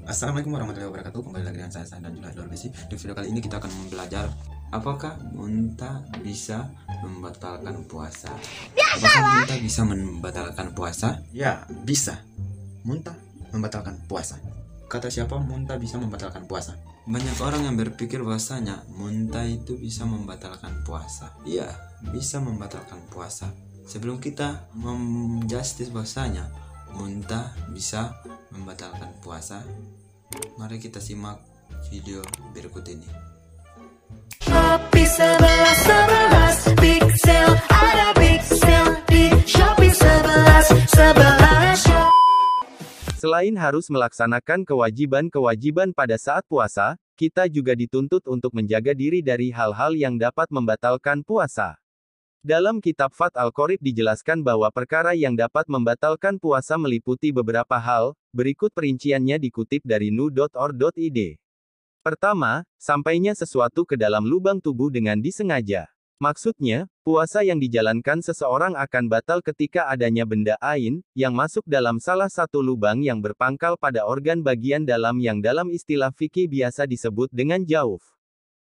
Assalamualaikum warahmatullahi wabarakatuh. Kembali lagi dengan saya dan juga Dor Besi. Di video kali ini kita akan belajar apakah muntah bisa membatalkan puasa. Apakah muntah bisa membatalkan puasa? Ya, bisa. Muntah membatalkan puasa. Kata siapa muntah bisa membatalkan puasa? Banyak orang yang berpikir bahwasanya muntah itu bisa membatalkan puasa. Iya, bisa membatalkan puasa. Sebelum kita menjustis bahwasanya muntah bisa membatalkan puasa, mari kita simak video berikut ini. Shopee 11 big sale, ada big sale di Shopee 11 Shop. Selain harus melaksanakan kewajiban-kewajiban pada saat puasa, kita juga dituntut untuk menjaga diri dari hal-hal yang dapat membatalkan puasa. Dalam kitab Fath Al-Qorib dijelaskan bahwa perkara yang dapat membatalkan puasa meliputi beberapa hal, berikut perinciannya dikutip dari nu.or.id. Pertama, sampainya sesuatu ke dalam lubang tubuh dengan disengaja. Maksudnya, puasa yang dijalankan seseorang akan batal ketika adanya benda ain, yang masuk dalam salah satu lubang yang berpangkal pada organ bagian dalam yang dalam istilah fikih biasa disebut dengan jauf.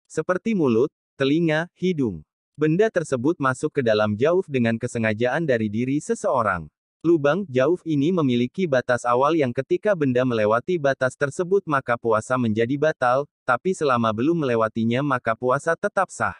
Seperti mulut, telinga, hidung. Benda tersebut masuk ke dalam jauf dengan kesengajaan dari diri seseorang. Lubang jauf ini memiliki batas awal yang ketika benda melewati batas tersebut maka puasa menjadi batal, tapi selama belum melewatinya maka puasa tetap sah.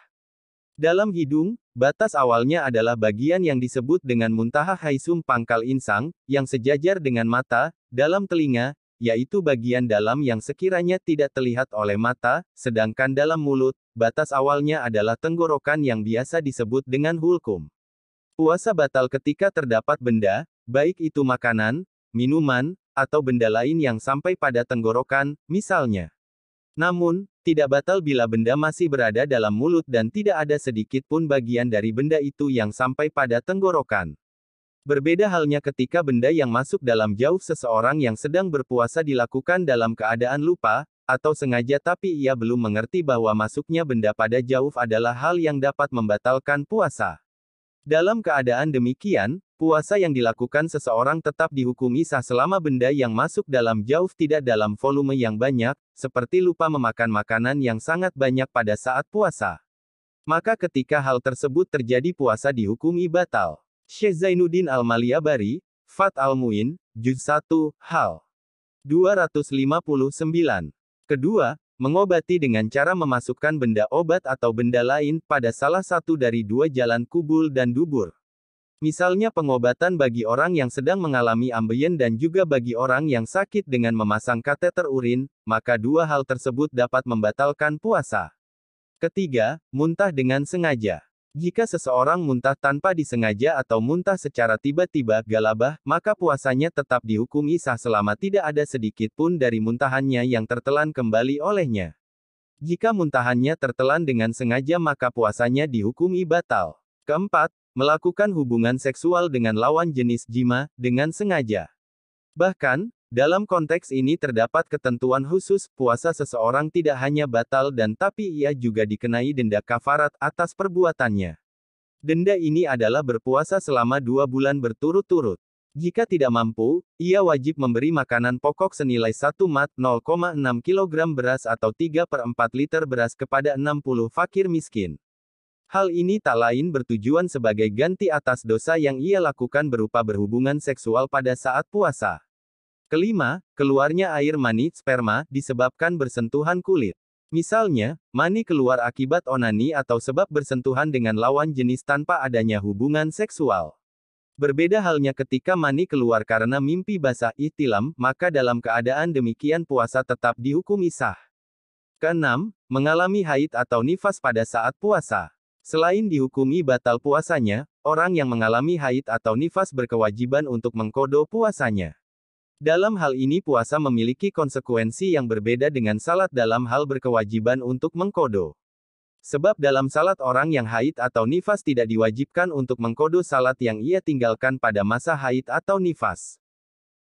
Dalam hidung, batas awalnya adalah bagian yang disebut dengan muntaha haisum pangkal insang, yang sejajar dengan mata. Dalam telinga, yaitu bagian dalam yang sekiranya tidak terlihat oleh mata, sedangkan dalam mulut, batas awalnya adalah tenggorokan yang biasa disebut dengan hulkum. Puasa batal ketika terdapat benda, baik itu makanan, minuman, atau benda lain yang sampai pada tenggorokan, misalnya. Namun, tidak batal bila benda masih berada dalam mulut dan tidak ada sedikit pun bagian dari benda itu yang sampai pada tenggorokan. Berbeda halnya ketika benda yang masuk dalam jauf seseorang yang sedang berpuasa dilakukan dalam keadaan lupa, atau sengaja tapi ia belum mengerti bahwa masuknya benda pada jauf adalah hal yang dapat membatalkan puasa. Dalam keadaan demikian, puasa yang dilakukan seseorang tetap dihukumi sah selama benda yang masuk dalam jauf tidak dalam volume yang banyak, seperti lupa memakan makanan yang sangat banyak pada saat puasa. Maka ketika hal tersebut terjadi puasa dihukumi batal. Syekh Zainuddin Al-Maliyabari, Fath Al-Muin, Juz 1, Hal 259. Kedua, mengobati dengan cara memasukkan benda obat atau benda lain pada salah satu dari dua jalan kubul dan dubur. Misalnya pengobatan bagi orang yang sedang mengalami ambeien dan juga bagi orang yang sakit dengan memasang kateter urin, maka dua hal tersebut dapat membatalkan puasa. Ketiga, muntah dengan sengaja. Jika seseorang muntah tanpa disengaja atau muntah secara tiba-tiba, galabah, maka puasanya tetap dihukumi sah selama tidak ada sedikit pun dari muntahannya yang tertelan kembali olehnya. Jika muntahannya tertelan dengan sengaja maka puasanya dihukumi batal. Keempat, melakukan hubungan seksual dengan lawan jenis jima, dengan sengaja. Bahkan, dalam konteks ini terdapat ketentuan khusus, puasa seseorang tidak hanya batal dan tapi ia juga dikenai denda kafarat atas perbuatannya. Denda ini adalah berpuasa selama 2 bulan berturut-turut. Jika tidak mampu, ia wajib memberi makanan pokok senilai 1 mat 0,6 kg beras atau 3/4 liter beras kepada 60 fakir miskin. Hal ini tak lain bertujuan sebagai ganti atas dosa yang ia lakukan berupa berhubungan seksual pada saat puasa. Kelima, keluarnya air mani, sperma, disebabkan bersentuhan kulit. Misalnya, mani keluar akibat onani atau sebab bersentuhan dengan lawan jenis tanpa adanya hubungan seksual. Berbeda halnya ketika mani keluar karena mimpi basah ihtilam, maka dalam keadaan demikian puasa tetap dihukumi sah. Keenam, mengalami haid atau nifas pada saat puasa. Selain dihukumi batal puasanya, orang yang mengalami haid atau nifas berkewajiban untuk mengqadha puasanya. Dalam hal ini puasa memiliki konsekuensi yang berbeda dengan salat dalam hal berkewajiban untuk mengqadha. Sebab dalam salat orang yang haid atau nifas tidak diwajibkan untuk mengqadha salat yang ia tinggalkan pada masa haid atau nifas.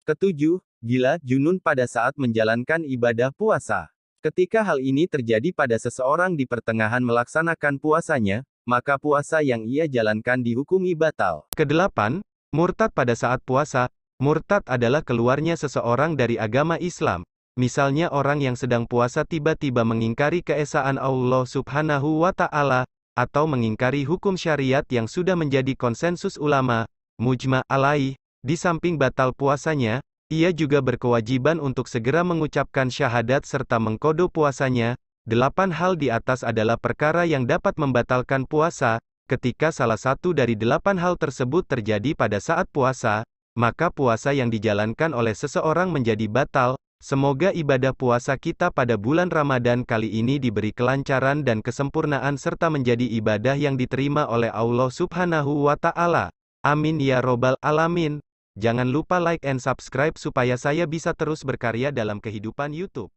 Ketujuh, gila, junun pada saat menjalankan ibadah puasa. Ketika hal ini terjadi pada seseorang di pertengahan melaksanakan puasanya, maka puasa yang ia jalankan dihukumi batal. Kedelapan, murtad pada saat puasa. Murtad adalah keluarnya seseorang dari agama Islam. Misalnya orang yang sedang puasa tiba-tiba mengingkari keesaan Allah Subhanahu wa Ta'ala, atau mengingkari hukum syariat yang sudah menjadi konsensus ulama, mujma' alaih, di samping batal puasanya, ia juga berkewajiban untuk segera mengucapkan syahadat serta mengqadha puasanya. 8 hal di atas adalah perkara yang dapat membatalkan puasa. Ketika salah satu dari 8 hal tersebut terjadi pada saat puasa, maka puasa yang dijalankan oleh seseorang menjadi batal. Semoga ibadah puasa kita pada bulan Ramadan kali ini diberi kelancaran dan kesempurnaan serta menjadi ibadah yang diterima oleh Allah Subhanahu wa Ta'ala. Amin ya robbal alamin. Jangan lupa like and subscribe supaya saya bisa terus berkarya dalam kehidupan YouTube.